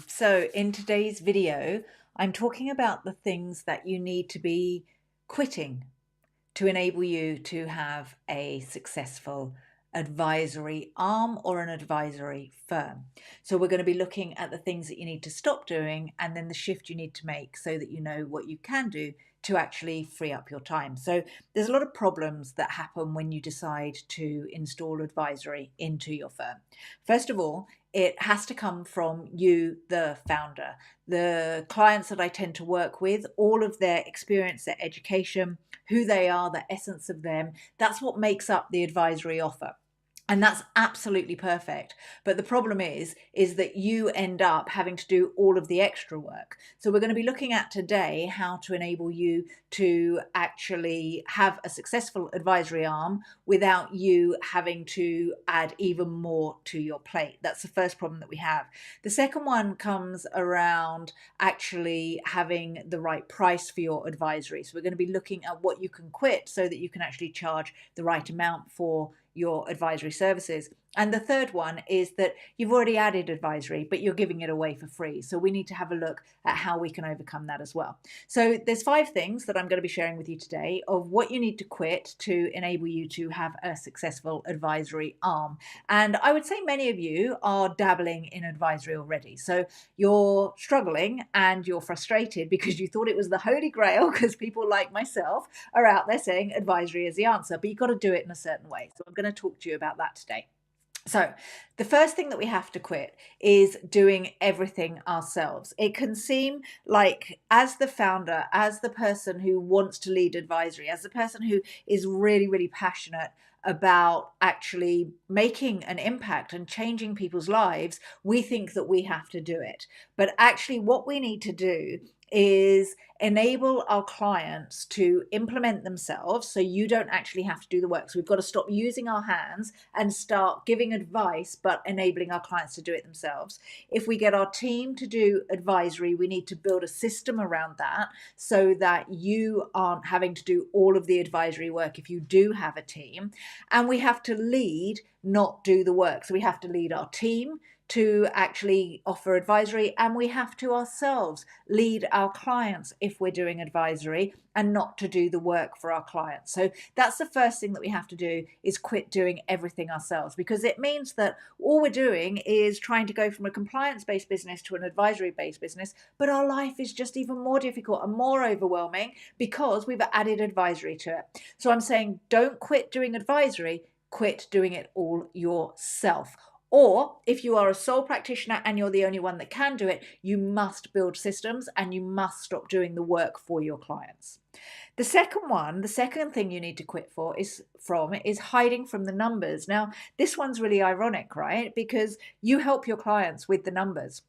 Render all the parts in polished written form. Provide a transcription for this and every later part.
So in today's video, I'm talking about the things that you need to be quitting to enable you to have a successful advisory arm or an advisory firm. So we're going to be looking at the things that you need to stop doing and then the shift you need to make so that you know what you can do to actually free up your time. So there's a lot of problems that happen when you decide to install advisory into your firm. First of all, it has to come from you, the founder. The clients that I tend to work with, all of their experience, their education, who they are, the essence of them, that's what makes up the advisory offer. And that's absolutely perfect. But the problem is that you end up having to do all of the extra work. So we're going to be looking at today how to enable you to actually have a successful advisory arm without you having to add even more to your plate. That's the first problem that we have. The second one comes around actually having the right price for your advisory. So we're going to be looking at what you can quit so that you can actually charge the right amount for your advisory services. And the third one is that you've already added advisory, but you're giving it away for free. So we need to have a look at how we can overcome that as well. So there's 5 things that I'm going to be sharing with you today of what you need to quit to enable you to have a successful advisory arm. And I would say many of you are dabbling in advisory already. So you're struggling and you're frustrated because you thought it was the holy grail because people like myself are out there saying advisory is the answer, but you've got to do it in a certain way. So I'm going to talk to you about that today. So the first thing that we have to quit is doing everything ourselves. It can seem like, as the founder, as the person who wants to lead advisory, as the person who is really, really passionate about actually making an impact and changing people's lives, we think that we have to do it. But actually what we need to do is enable our clients to implement themselves so you don't actually have to do the work. So we've got to stop using our hands and start giving advice, but enabling our clients to do it themselves. If we get our team to do advisory, we need to build a system around that so that you aren't having to do all of the advisory work if you do have a team. And we have to lead, not do the work. So we have to lead our team to actually offer advisory, and we have to ourselves lead our clients if we're doing advisory and not to do the work for our clients. So that's the first thing that we have to do, is quit doing everything ourselves, because it means that all we're doing is trying to go from a compliance-based business to an advisory-based business, but our life is just even more difficult and more overwhelming because we've added advisory to it. So I'm saying, don't quit doing advisory, quit doing it all yourself. Or if you are a sole practitioner and you're the only one that can do it, you must build systems and you must stop doing the work for your clients. The second thing you need to quit is hiding from the numbers. Now, this one's really ironic, right? Because you help your clients with the numbers.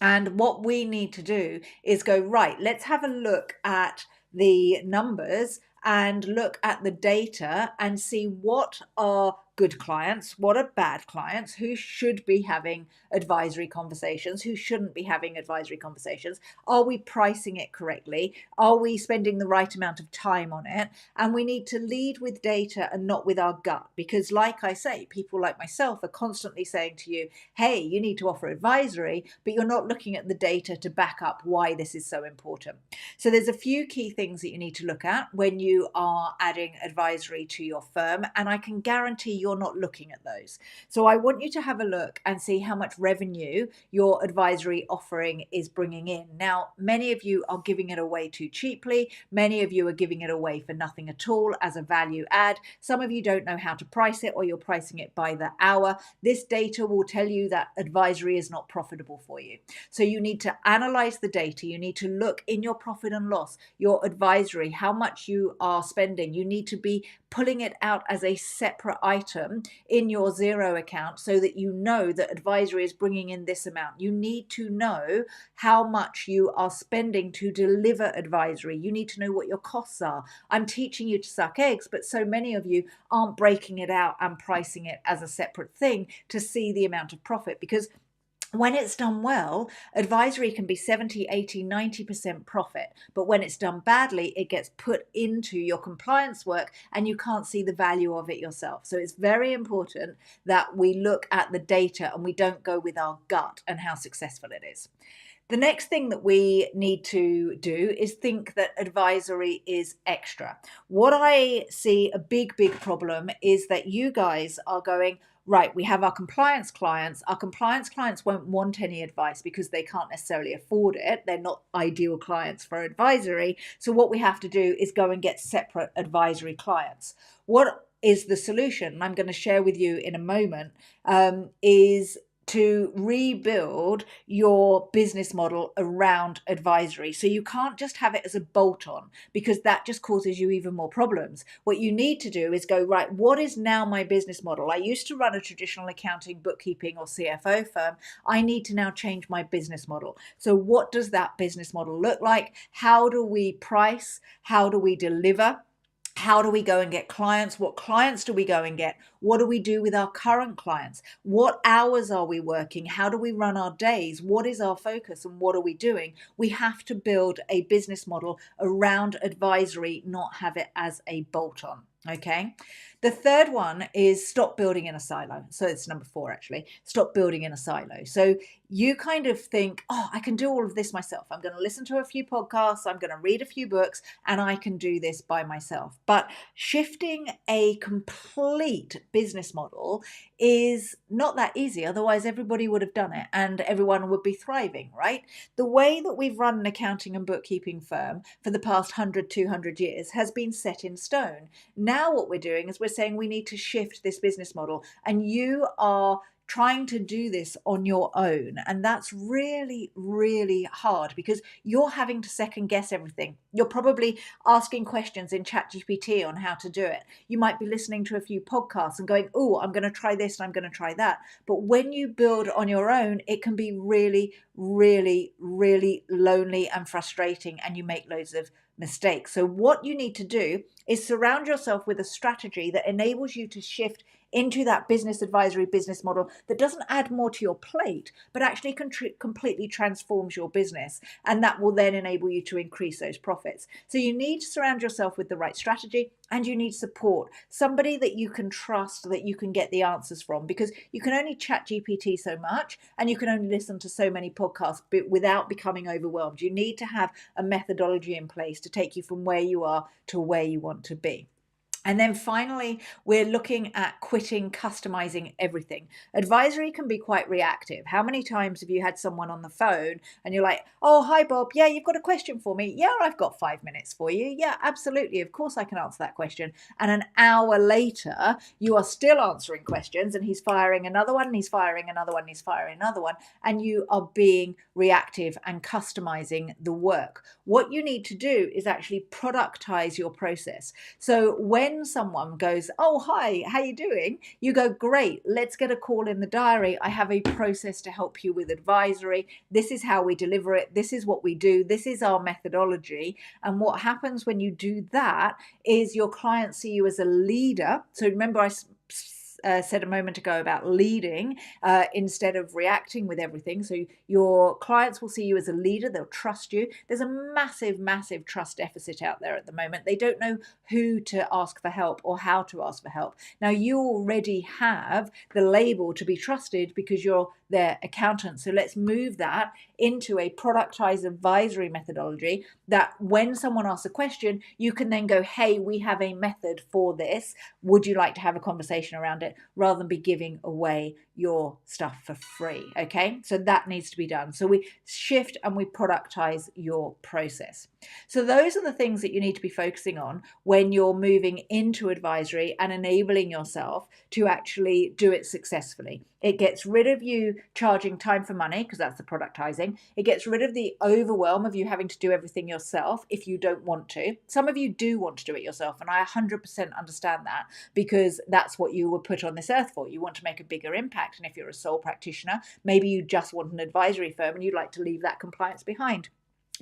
And what we need to do is go, right, let's have a look at the numbers and look at the data and see what are good clients, what are bad clients, who should be having advisory conversations, who shouldn't be having advisory conversations. Are we pricing it correctly? Are we spending the right amount of time on it? And we need to lead with data and not with our gut, because like I say, people like myself are constantly saying to you, hey, you need to offer advisory, but you're not looking at the data to back up why this is so important. So there's a few key things that you need to look at when you are adding advisory to your firm, and I can guarantee you're not looking at those. So I want you to have a look and see how much revenue your advisory offering is bringing in. Now, many of you are giving it away too cheaply. Many of you are giving it away for nothing at all as a value add. Some of you don't know how to price it, or you're pricing it by the hour. This data will tell you that advisory is not profitable for you. So you need to analyze the data. You need to look in your profit and loss, your advisory, how much you are spending. You need to be pulling it out as a separate item in your Xero account so that you know that advisory is bringing in this amount. You need to know how much you are spending to deliver advisory. You need to know what your costs are. I'm teaching you to suck eggs, but so many of you aren't breaking it out and pricing it as a separate thing to see the amount of profit, because When it's done well, advisory can be 70, 80, 90% profit. But when it's done badly, it gets put into your compliance work and you can't see the value of it yourself. So it's very important that we look at the data and we don't go with our gut and how successful it is. The next thing that we need to do is think that advisory is extra. What I see a big problem is that you guys are going, right, we have our compliance clients. Our compliance clients won't want any advice because they can't necessarily afford it. They're not ideal clients for advisory. So what we have to do is go and get separate advisory clients. What is the solution? And I'm going to share with you in a moment, is to rebuild your business model around advisory. So you can't just have it as a bolt on, because that just causes you even more problems. What you need to do is go, right, what is now my business model? I used to run a traditional accounting, bookkeeping, or CFO firm. I need to now change my business model. So what does that business model look like? How do we price? How do we deliver? How do we go and get clients? What clients do we go and get? What do we do with our current clients? What hours are we working? How do we run our days? What is our focus and what are we doing? We have to build a business model around advisory, not have it as a bolt-on. Okay. The third one is stop building in a silo. So it's number 4, actually. Stop building in a silo. So you kind of think, oh, I can do all of this myself. I'm going to listen to a few podcasts. I'm going to read a few books and I can do this by myself. But shifting a complete business model is not that easy. Otherwise, everybody would have done it and everyone would be thriving, right? The way that we've run an accounting and bookkeeping firm for the past 100, 200 years has been set in stone. Now what we're doing is we're saying we need to shift this business model, and you are trying to do this on your own. And that's really hard because you're having to second guess everything. You're probably asking questions in ChatGPT on how to do it. You might be listening to a few podcasts and going, oh, I'm going to try this and I'm going to try that. But when you build on your own, it can be really lonely and frustrating, and you make loads of mistakes. So what you need to do is surround yourself with a strategy that enables you to shift into that business advisory business model that doesn't add more to your plate, but actually completely transforms your business. And that will then enable you to increase those profits. So you need to surround yourself with the right strategy, and you need support, somebody that you can trust, that you can get the answers from, because you can only chat GPT so much and you can only listen to so many podcasts without becoming overwhelmed. You need to have a methodology in place to take you from where you are to where you want to be. And then finally, we're looking at quitting customizing everything. Advisory can be quite reactive. How many times have you had someone on the phone and you're like, oh, hi, Bob. Yeah, you've got a question for me. Yeah, I've got 5 minutes for you. Yeah, absolutely. Of course I can answer that question. And an hour later, you are still answering questions and he's firing another one, and he's firing another one, and he's firing another one. And you are being reactive and customizing the work. What you need to do is actually productize your process. So when someone goes, oh, hi, how you doing? You go, great, let's get a call in the diary. I have a process to help you with advisory. This is how we deliver it. This is what we do. This is our methodology. And what happens when you do that is your clients see you as a leader. So remember, I said a moment ago about leading instead of reacting with everything. So your clients will see you as a leader. They'll trust you. There's a massive trust deficit out there at the moment. They don't know who to ask for help or how to ask for help. Now, you already have the label to be trusted because you're their accountant. So let's move that into a productized advisory methodology that when someone asks a question, you can then go, hey, we have a method for this. Would you like to have a conversation around it, rather than be giving away your stuff for free? Okay, so that needs to be done. So we shift and we productize your process. So those are the things that you need to be focusing on when you're moving into advisory and enabling yourself to actually do it successfully. It gets rid of you charging time for money, because that's the productizing. It gets rid of the overwhelm of you having to do everything yourself if you don't want to. Some of you do want to do it yourself, and I 100% understand that, because that's what you were put on this earth for. You want to make a bigger impact. And if you're a sole practitioner, maybe you just want an advisory firm and you'd like to leave that compliance behind.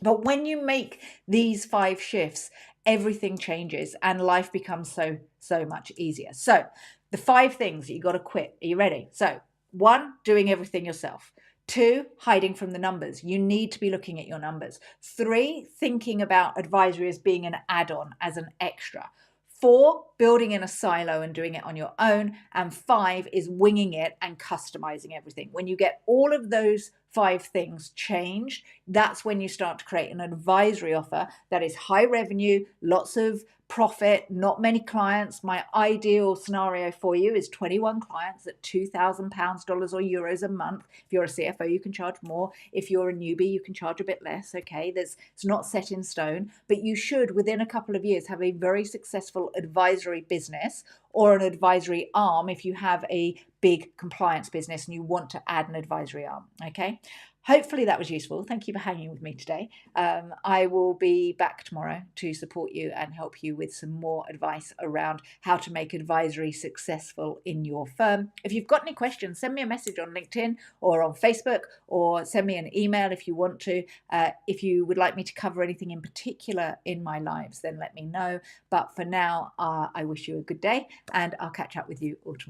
But when you make these 5 shifts, everything changes and life becomes so much easier. So the 5 things that you got to quit. Are you ready? So 1, doing everything yourself. 2, hiding from the numbers. You need to be looking at your numbers. 3, thinking about advisory as being an add-on, as an extra. 4, building in a silo and doing it on your own. And 5 is winging it and customizing everything. When you get all of those 5 things changed, that's when you start to create an advisory offer that is high revenue, lots of profit, not many clients. My ideal scenario for you is 21 clients at £2,000, dollars or euros a month. If you're a CFO, you can charge more. If you're a newbie, you can charge a bit less. Okay, it's not set in stone, but you should, within a couple of years, have a very successful advisory business or an advisory arm if you have a big compliance business and you want to add an advisory arm. Okay. Hopefully that was useful. Thank you for hanging with me today. I will be back tomorrow to support you and help you with some more advice around how to make advisory successful in your firm. If you've got any questions, send me a message on LinkedIn or on Facebook, or send me an email if you want to. If you would like me to cover anything in particular in my lives, then let me know. But for now, I wish you a good day, and I'll catch up with you all tomorrow.